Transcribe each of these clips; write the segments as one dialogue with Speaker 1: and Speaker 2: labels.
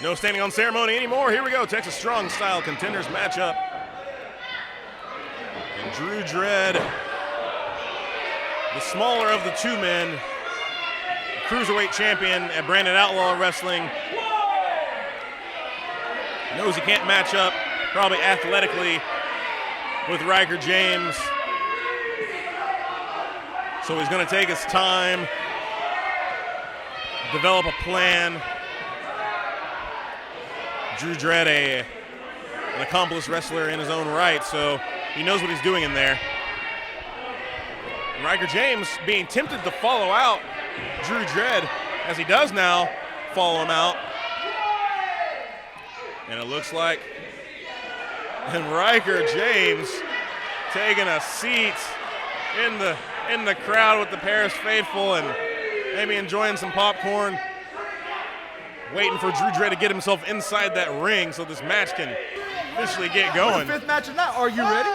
Speaker 1: No standing on ceremony anymore. Here we go, Texas Strong Style contenders matchup. And Drew Dredd, the smaller of the two men, cruiserweight champion at Branded Outlaw Wrestling, knows he can't match up probably athletically with Ryker James. So he's going to take his time, develop a plan. Drew Dredd, an accomplished wrestler in his own right, so he knows what he's doing in there. And Ryker James being tempted to follow out Drew Dredd, as he does now follow him out. And it looks like, and Ryker James taking a seat in the crowd with the Paris faithful and maybe enjoying some popcorn, waiting for Drew Dredd to get himself inside that ring so this match can officially get going.
Speaker 2: Fifth match of the night. Are you ready?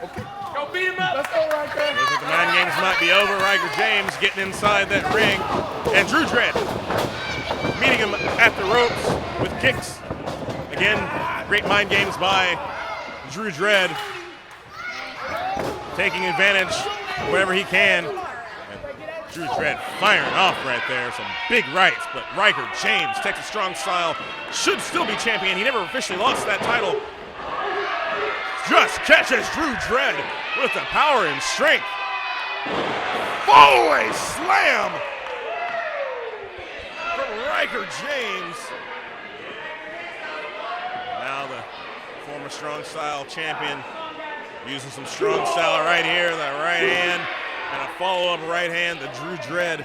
Speaker 2: Okay. Go beat him up. Let's go, Ryker.
Speaker 1: Looks like the mind games might be over. Ryker James getting inside that ring, and Drew Dredd meeting him at the ropes with kicks. Again, great mind games by Drew Dredd, taking advantage wherever he can. Drew Dredd firing off right there. Some big rights, but Ryker James, Texas Strong Style, should still be champion. He never officially lost that title. Just catches Drew Dredd with the power and strength. Fallaway slam from Ryker James. Now the former Strong Style champion using some Strong Style right here, that right hand. And a follow-up right hand to Drew Dredd.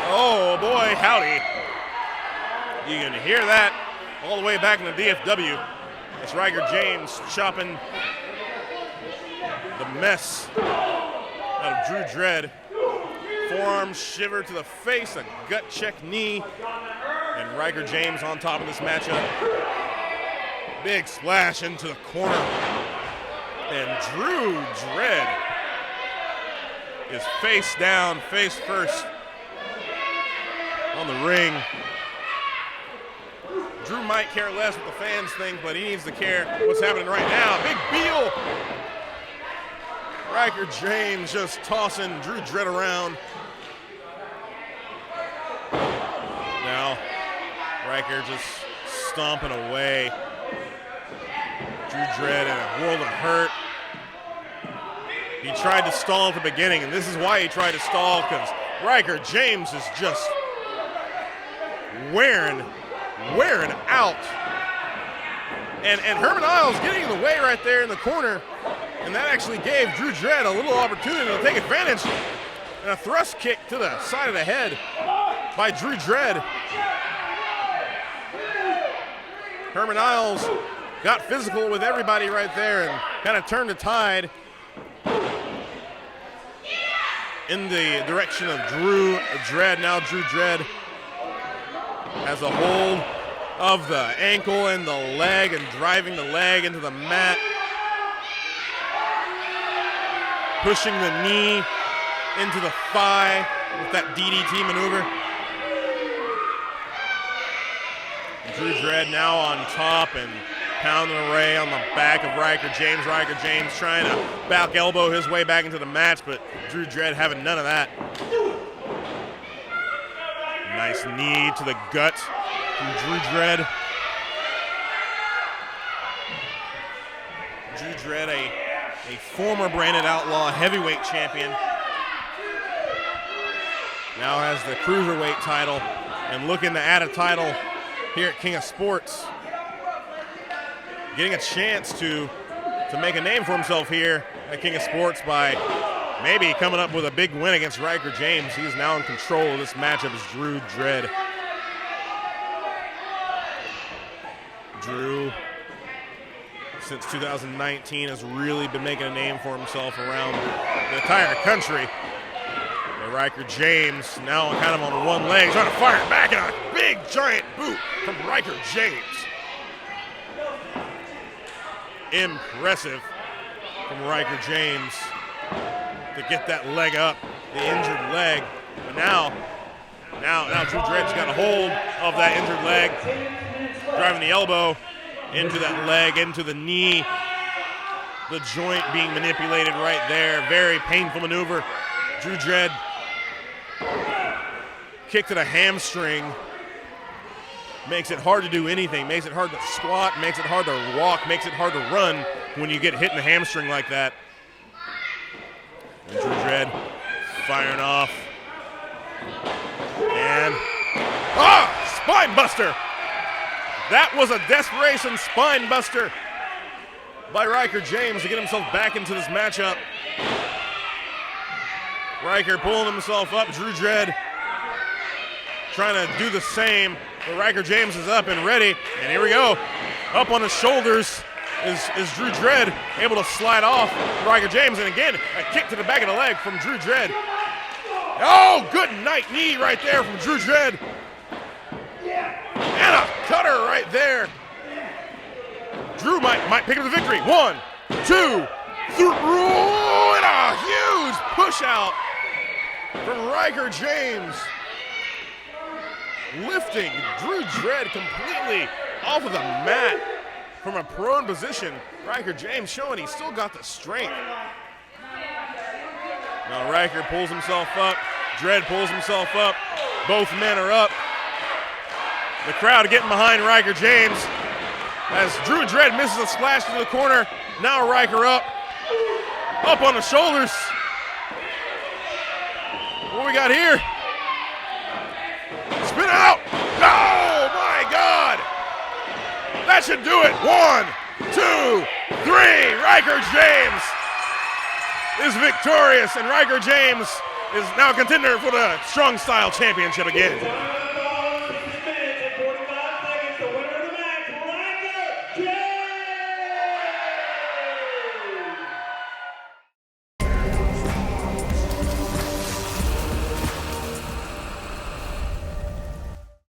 Speaker 1: Oh boy, howdy. You can hear that all the way back in the DFW. It's Ryker James chopping the mess out of Drew Dredd. Forearm shiver to the face, a gut check knee. And Ryker James on top of this matchup. Big splash into the corner. And Drew Dredd is face down, face first on the ring. Drew might care less what the fans think, but he needs to care what's happening right now. Big Beal. Ryker James just tossing Drew Dredd around. Now, Ryker just stomping away. Drew Dredd in a world of hurt. He tried to stall at the beginning, and this is why he tried to stall, because Ryker James is just wearing out. And Herman Isles getting in the way right there in the corner, and that actually gave Drew Dredd a little opportunity to take advantage. And a thrust kick to the side of the head by Drew Dredd. Herman Isles got physical with everybody right there and kind of turned the tide in the direction of Drew Dredd. Now Drew Dredd has a hold of the ankle and the leg and driving the leg into the mat. Pushing the knee into the thigh with that DDT maneuver. Drew Dredd now on top and pounding away on the back of Ryker James. Ryker James trying to back elbow his way back into the match, but Drew Dredd having none of that. Nice knee to the gut from Drew Dredd. Drew Dredd, a former Branded Outlaw heavyweight champion, now has the cruiserweight title and looking to add a title here at King of Sports. Getting a chance to make a name for himself here at King of Sports by maybe coming up with a big win against Ryker James. He is now in control of this matchup as Drew Dredd. Drew, since 2019, has really been making a name for himself around the entire country. And Ryker James now kind of on one leg, trying to fire it back, and a big giant boot from Ryker James. Impressive from Ryker James to get that leg up, the injured leg. But now Now Drew Dredd's got a hold of that injured leg, driving the elbow into that leg, into the knee. The joint being manipulated right there. Very painful maneuver. Drew Dredd kick to the hamstring. Makes it hard to do anything. Makes it hard to squat. Makes it hard to walk. Makes it hard to run when you get hit in the hamstring like that. And Drew Dredd firing off. And, spine buster. That was a desperation spine buster by Ryker James to get himself back into this matchup. Ryker pulling himself up. Drew Dredd trying to do the same. But Ryker James is up and ready. And here we go. Up on his shoulders is Drew Dredd, able to slide off Ryker James. And again, a kick to the back of the leg from Drew Dredd. Oh, good night knee right there from Drew Dredd. And a cutter right there. Drew might pick up the victory. 1, 2, 3. And a huge push out from Ryker James. Lifting Drew Dredd completely off of the mat from a prone position. Ryker James showing he's still got the strength. Now Ryker pulls himself up. Dredd pulls himself up. Both men are up. The crowd getting behind Ryker James as Drew Dredd misses a splash to the corner. Now Ryker up on the shoulders. What we got here? Spin out. Oh my God. That should do it. 1, 2, 3. Ryker James is victorious, and Ryker James is now a contender for the Strong Style Championship again.